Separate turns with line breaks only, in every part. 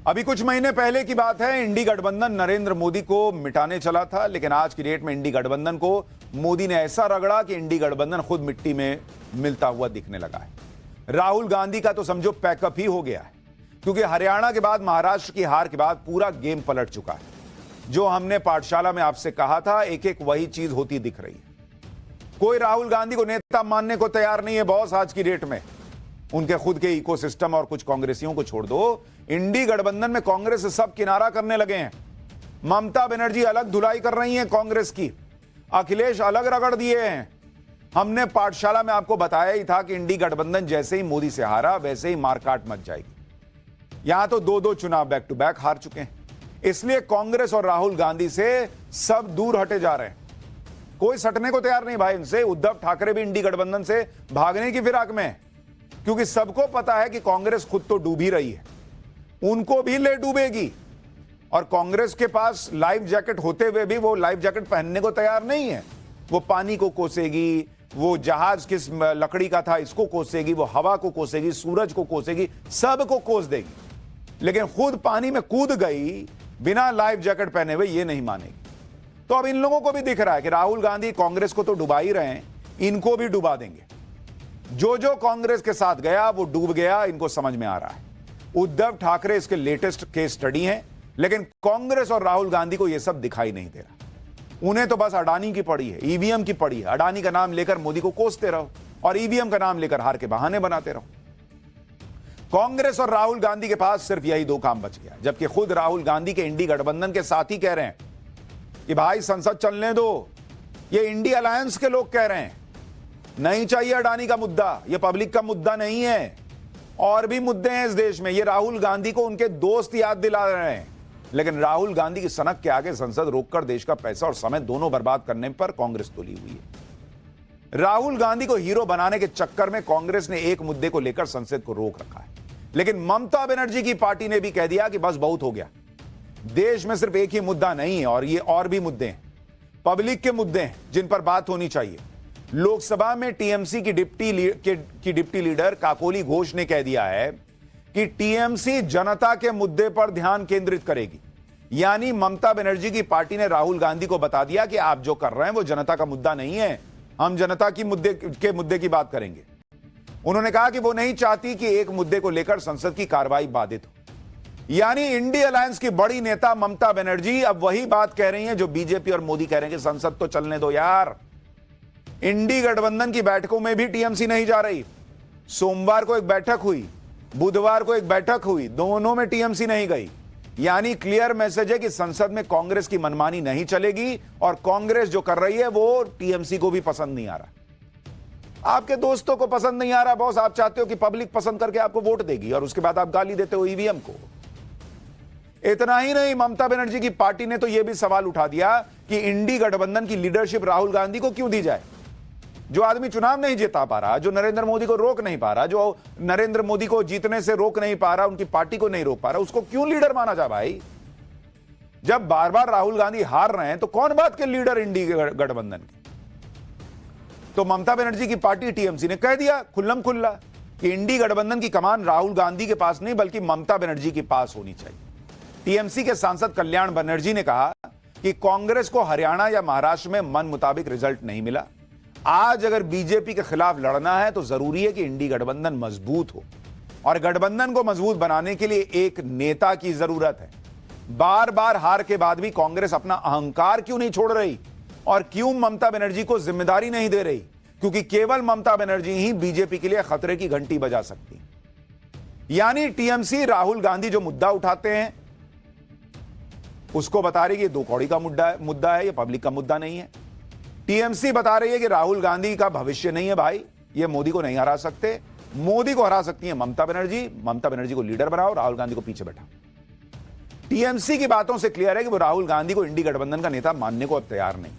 अभी कुछ महीने पहले की बात है, इंडी गठबंधन नरेंद्र मोदी को मिटाने चला था, लेकिन आज की डेट में इंडी गठबंधन को मोदी ने ऐसा रगड़ा कि इंडी गठबंधन खुद मिट्टी में मिलता हुआ दिखने लगा है। राहुल गांधी का तो समझो पैकअप ही हो गया है, क्योंकि हरियाणा के बाद, महाराष्ट्र की हार के बाद पूरा गेम पलट चुका है। जो हमने पाठशाला में आपसे कहा था, एक एक वही चीज होती दिख रही है। कोई राहुल गांधी को नेता मानने को तैयार नहीं है बॉस। आज की डेट में उनके खुद के इकोसिस्टम और कुछ कांग्रेसियों को छोड़ दो, इंडी गठबंधन में कांग्रेस से सब किनारा करने लगे हैं। ममता बनर्जी अलग धुलाई कर रही हैं कांग्रेस की, अखिलेश अलग रगड़ दिए हैं। हमने पाठशाला में आपको बताया ही था कि इंडी गठबंधन जैसे ही मोदी से हारा, वैसे ही मारकाट मच जाएगी। यहां तो दो चुनाव बैक टू बैक हार चुके हैं, इसलिए कांग्रेस और राहुल गांधी से सब दूर हटे जा रहे हैं। कोई सटने को तैयार नहीं भाई इनसे। उद्धव ठाकरे भी इंडी गठबंधन से भागने की फिराक में है, क्योंकि सबको पता है कि कांग्रेस खुद तो डूब ही रही है, उनको भी ले डूबेगी। और कांग्रेस के पास लाइफ जैकेट होते हुए भी वो लाइफ जैकेट पहनने को तैयार नहीं है। वो पानी को कोसेगी, वो जहाज किस लकड़ी का था इसको कोसेगी, वो हवा को कोसेगी, सूरज को कोसेगी, सबको कोस देगी, लेकिन खुद पानी में कूद गई बिना लाइफ जैकेट पहने हुए, ये नहीं मानेगी। तो अब इन लोगों को भी दिख रहा है कि राहुल गांधी कांग्रेस को तो डुबा ही रहे हैं, इनको भी डुबा देंगे। जो जो कांग्रेस के साथ गया वो डूब गया, इनको समझ में आ रहा है। उद्धव ठाकरे इसके लेटेस्ट केस स्टडी हैं, लेकिन कांग्रेस और राहुल गांधी को यह सब दिखाई नहीं दे रहा। उन्हें तो बस अडानी की पड़ी है, ईवीएम की पड़ी है। अडानी का नाम लेकर मोदी को कोसते रहो और ईवीएम का नाम लेकर हार के बहाने बनाते रहो। कांग्रेस और राहुल गांधी के पास सिर्फ यही दो काम बच गया, जबकि खुद राहुल गांधी के इंडी गठबंधन के साथी कह रहे हैं कि भाई संसद चलने दो। ये इंडी अलायंस के लोग कह रहे हैं नहीं चाहिए अडानी का मुद्दा, ये पब्लिक का मुद्दा नहीं है। और भी मुद्दे हैं इस देश में, ये राहुल गांधी को उनके दोस्त याद दिला रहे हैं। लेकिन राहुल गांधी की सनक के आगे संसद रोककर देश का पैसा और समय दोनों बर्बाद करने पर कांग्रेस तुली हुई है। राहुल गांधी को हीरो बनाने के चक्कर में कांग्रेस ने एक मुद्दे को लेकर संसद को रोक रखा है, लेकिन ममता बनर्जी की पार्टी ने भी कह दिया कि बस बहुत हो गया। देश में सिर्फ एक ही मुद्दा नहीं है, और ये और भी मुद्दे हैं, पब्लिक के मुद्दे हैं जिन पर बात होनी चाहिए। लोकसभा में टीएमसी की डिप्टी लीडर काकोली घोष ने कह दिया है कि टीएमसी जनता के मुद्दे पर ध्यान केंद्रित करेगी। यानी ममता बनर्जी की पार्टी ने राहुल गांधी को बता दिया कि आप जो कर रहे हैं वो जनता का मुद्दा नहीं है, हम जनता की मुद्दे की बात करेंगे। उन्होंने कहा कि वो नहीं चाहती कि एक मुद्दे को लेकर संसद की कार्रवाई बाधित हो। यानी इंडी अलायंस की बड़ी नेता ममता बनर्जी अब वही बात कह रही हैं जो बीजेपी और मोदी कह रहे हैं कि संसद तो चलने दो यार। इंडी गठबंधन की बैठकों में भी टीएमसी नहीं जा रही। सोमवार को एक बैठक हुई, बुधवार को एक बैठक हुई, दोनों में टीएमसी नहीं गई। यानी क्लियर मैसेज है कि संसद में कांग्रेस की मनमानी नहीं चलेगी, और कांग्रेस जो कर रही है वो टीएमसी को भी पसंद नहीं आ रहा। आपके दोस्तों को पसंद नहीं आ रहा बॉस, आप चाहते हो कि पब्लिक पसंद करके आपको वोट देगी और उसके बाद आप गाली देते हो ईवीएम को। इतना ही नहीं, ममता बनर्जी की पार्टी ने तो यह भी सवाल उठा दिया कि इंडी गठबंधन की लीडरशिप राहुल गांधी को क्यों दी जाए। जो आदमी चुनाव नहीं जिता पा रहा, जो नरेंद्र मोदी को रोक नहीं पा रहा, जो नरेंद्र मोदी को जीतने से रोक नहीं पा रहा, उनकी पार्टी को नहीं रोक पा रहा, उसको क्यों लीडर माना जाए भाई। जब बार बार राहुल गांधी हार रहे हैं तो कौन बात के लीडर इंडी गठबंधन के। तो ममता बनर्जी की पार्टी टीएमसी ने कह दिया खुल्लम खुल्ला कि इंडी गठबंधन की कमान राहुल गांधी के पास नहीं बल्कि ममता बनर्जी के पास होनी चाहिए। टीएमसी के सांसद कल्याण बनर्जी ने कहा कि कांग्रेस को हरियाणा या महाराष्ट्र में मन मुताबिक रिजल्ट नहीं मिला। आज अगर बीजेपी के खिलाफ लड़ना है तो जरूरी है कि इंडी गठबंधन मजबूत हो, और गठबंधन को मजबूत बनाने के लिए एक नेता की जरूरत है। बार बार हार के बाद भी कांग्रेस अपना अहंकार क्यों नहीं छोड़ रही, और क्यों ममता बनर्जी को जिम्मेदारी नहीं दे रही, क्योंकि केवल ममता बनर्जी ही बीजेपी के लिए खतरे की घंटी बजा सकती। यानी टीएमसी राहुल गांधी जो मुद्दा उठाते हैं उसको बता रही है दो कौड़ी का मुद्दा है, ये पब्लिक का मुद्दा नहीं है। टीएमसी बता रही है कि राहुल गांधी का भविष्य नहीं है भाई, ये मोदी को नहीं हरा सकते। मोदी को हरा सकती है ममता बनर्जी, ममता बनर्जी को लीडर बनाओ, राहुल गांधी को पीछे बैठाओ। टीएमसी की बातों से क्लियर है कि वो राहुल गांधी को इंडी गठबंधन का नेता मानने को अब तैयार नहीं।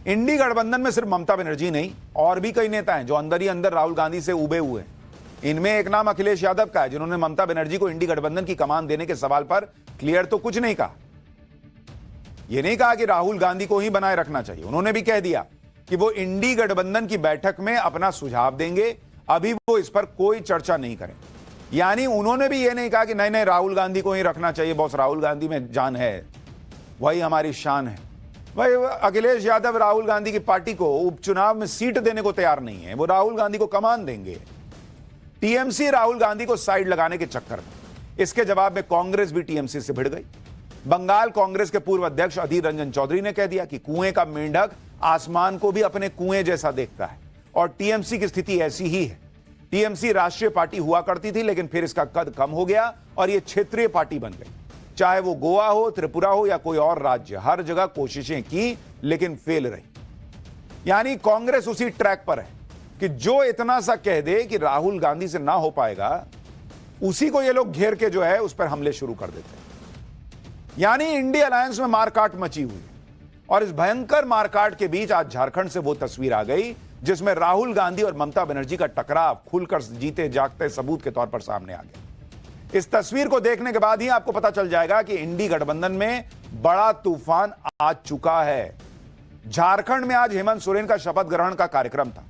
इंडी गठबंधन में सिर्फ ममता बनर्जी नहीं, और भी कई नेता हैं जो अंदर ही अंदर राहुल गांधी से उबे हुए हैं। इनमें एक नाम अखिलेश यादव का है, जिन्होंने ममता बनर्जी को इंडी गठबंधन की कमान देने के सवाल पर क्लियर तो कुछ नहीं कहा। यह नहीं कहा कि राहुल गांधी को ही बनाए रखना चाहिए, उन्होंने भी कह दिया कि वो इंडी गठबंधन की बैठक में अपना सुझाव देंगे, अभी वो इस पर कोई चर्चा नहीं करें। यानी उन्होंने भी ये नहीं कहा कि नहीं नहीं राहुल गांधी को ही रखना चाहिए, बॉस राहुल गांधी में जान है, वही हमारी शान है। भाई अखिलेश यादव राहुल गांधी की पार्टी को उपचुनाव में सीट देने को तैयार नहीं है, वो राहुल गांधी को कमान देंगे। टीएमसी राहुल गांधी को साइड लगाने के चक्कर में, इसके जवाब में कांग्रेस भी टीएमसी से भिड़ गई। बंगाल कांग्रेस के पूर्व अध्यक्ष अधीर रंजन चौधरी ने कह दिया कि कुएं का मेंढक आसमान को भी अपने कुएं जैसा देखता है, और टीएमसी की स्थिति ऐसी ही है। टीएमसी राष्ट्रीय पार्टी हुआ करती थी, लेकिन फिर इसका कद कम हो गया और यह क्षेत्रीय पार्टी बन गई। चाहे वो गोवा हो, त्रिपुरा हो या कोई और राज्य, हर जगह कोशिशें की लेकिन फेल रही। यानी कांग्रेस उसी ट्रैक पर है कि जो इतना सा कह दे कि राहुल गांधी से ना हो पाएगा, उसी को ये लोग घेर के जो है उस पर हमले शुरू कर देते हैं। यानी इंडिया अलायंस में मारकाट मची हुई है, और इस भयंकर मारकाट के बीच आज झारखंड से वो तस्वीर आ गई जिसमें राहुल गांधी और ममता बनर्जी का टकराव खुलकर जीते जागते सबूत के तौर पर सामने आ गया। इस तस्वीर को देखने के बाद ही आपको पता चल जाएगा कि इंडी गठबंधन में बड़ा तूफान आ चुका है। झारखंड में आज हेमंत सोरेन का शपथ ग्रहण का कार्यक्रम था।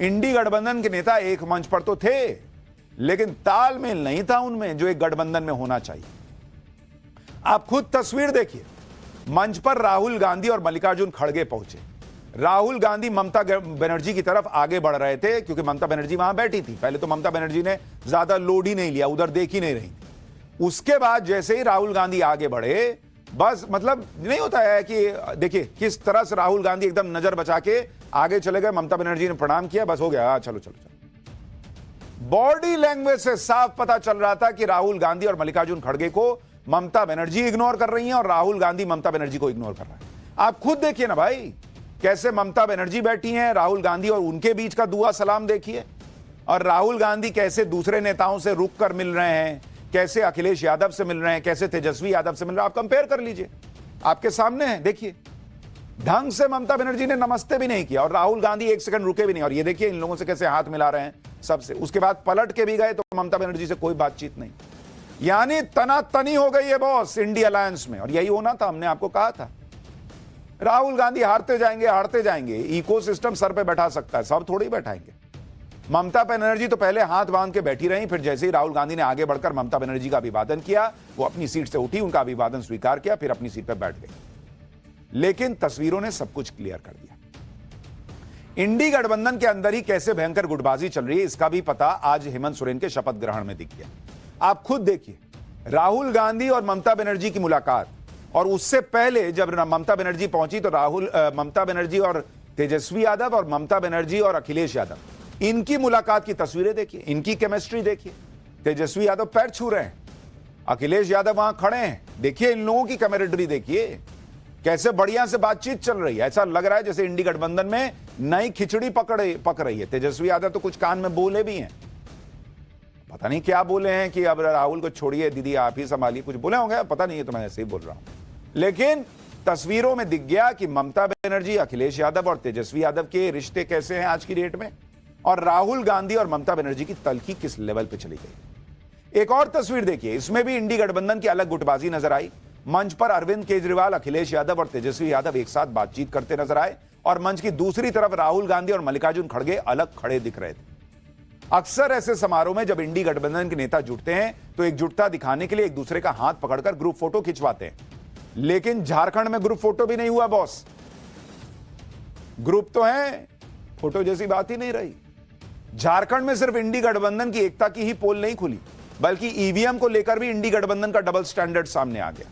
इंडी गठबंधन के नेता एक मंच पर तो थे, लेकिन तालमेल नहीं था उनमें जो एक गठबंधन में होना चाहिए। आप खुद तस्वीर देखिए, मंच पर राहुल गांधी और मल्लिकार्जुन खड़गे पहुंचे। राहुल गांधी ममता बनर्जी की तरफ आगे बढ़ रहे थे, क्योंकि ममता बनर्जी वहां बैठी थी। पहले तो ममता बनर्जी ने ज्यादा लोड ही नहीं लिया, उधर देख ही नहीं रही। उसके बाद जैसे ही राहुल गांधी आगे बढ़े, बस मतलब नहीं होता है कि देखिए किस तरह से राहुल गांधी एकदम नजर बचा के आगे चले गए। ममता बनर्जी ने प्रणाम किया, बस हो गया, चलो चलो चलो। बॉडी लैंग्वेज से साफ पता चल रहा था कि राहुल गांधी और मल्लिकार्जुन खड़गे को ममता बनर्जी इग्नोर कर रही हैं और राहुल गांधी ममता बनर्जी को इग्नोर कर रहा है। आप खुद देखिए ना भाई, कैसे ममता बनर्जी बैठी हैं, राहुल गांधी और उनके बीच का दुआ सलाम देखिए, और राहुल गांधी कैसे दूसरे नेताओं से रुक कर मिल रहे हैं, कैसे अखिलेश यादव से मिल रहे हैं, कैसे तेजस्वी यादव से मिल रहे हैं। आप कंपेयर कर लीजिए, आपके सामने है। देखिए ढंग से ममता बनर्जी ने नमस्ते भी नहीं किया और राहुल गांधी एक सेकंड रुके भी नहीं, और ये देखिए इन लोगों से कैसे हाथ मिला रहे हैं सबसे। उसके बाद पलट के भी गए तो ममता बनर्जी से कोई बातचीत नहीं। यानी तनातनी हो गई है बॉस इंडिया अलायंस में, और यही होना था, हमने आपको कहा था। राहुल गांधी हारते जाएंगे। इकोसिस्टम सर पे बैठा सकता है, सब थोड़ी बैठाएंगे। ममता बनर्जी तो पहले हाथ बांध के बैठी रही, फिर जैसे ही राहुल गांधी ने आगे बढ़कर ममता बनर्जी का अभिवादन किया, वो अपनी सीट से उठी, उनका अभिवादन स्वीकार किया, फिर अपनी सीट पर बैठ गई। लेकिन तस्वीरों ने सब कुछ क्लियर कर दिया। इंडी गठबंधन के अंदर ही कैसे भयंकर गुटबाजी चल रही है, इसका भी पता आज हेमंत सोरेन के शपथ ग्रहण में दिख गया। आप खुद देखिए, राहुल गांधी और ममता बनर्जी की मुलाकात, और उससे पहले जब ममता बनर्जी पहुंची तो ममता बनर्जी और तेजस्वी यादव और ममता बनर्जी और अखिलेश यादव, इनकी मुलाकात की तस्वीरें देखिए, इनकी केमिस्ट्री देखिए। तेजस्वी यादव पैर छू रहे हैं, अखिलेश यादव वहां खड़े हैं। देखिए इन लोगों की कैमरेडरी देखिए, कैसे बढ़िया से बातचीत चल रही है। ऐसा लग रहा है जैसे इंडी गठबंधन में नई खिचड़ी पक रही है। तेजस्वी यादव तो कुछ कान में बोले भी हैं, पता नहीं क्या बोले हैं कि अब राहुल को छोड़िए दीदी, आप ही संभालिए, कुछ बोले होंगे, पता नहीं है, तो मैं ऐसे ही बोल रहा हूं। लेकिन तस्वीरों में दिख गया कि ममता बनर्जी, अखिलेश यादव और तेजस्वी यादव के रिश्ते कैसे हैं आज की डेट में, और राहुल गांधी और ममता बनर्जी की तलखी किस लेवल पे चली गई। एक और तस्वीर देखिए, इसमें भी इंडी गठबंधन की अलग गुटबाजी नजर आई। मंच पर अरविंद केजरीवाल, अखिलेश यादव और तेजस्वी यादव एक साथ बातचीत करते नजर आए, और मंच की दूसरी तरफ राहुल गांधी और मल्लिकार्जुन खड़गे अलग खड़े दिख रहे थे। अक्सर ऐसे समारोह में जब इंडी गठबंधन के नेता जुटते हैं तो एकजुटता दिखाने के लिए एक दूसरे का हाथ पकड़कर ग्रुप फोटो खिंचवाते हैं, लेकिन झारखंड में ग्रुप फोटो भी नहीं हुआ बॉस। ग्रुप तो है, फोटो जैसी बात ही नहीं रही। झारखंड में सिर्फ इंडी गठबंधन की एकता की ही पोल नहीं खुली, बल्कि ईवीएम को लेकर भी इंडी गठबंधन का डबल स्टैंडर्ड सामने आ गया।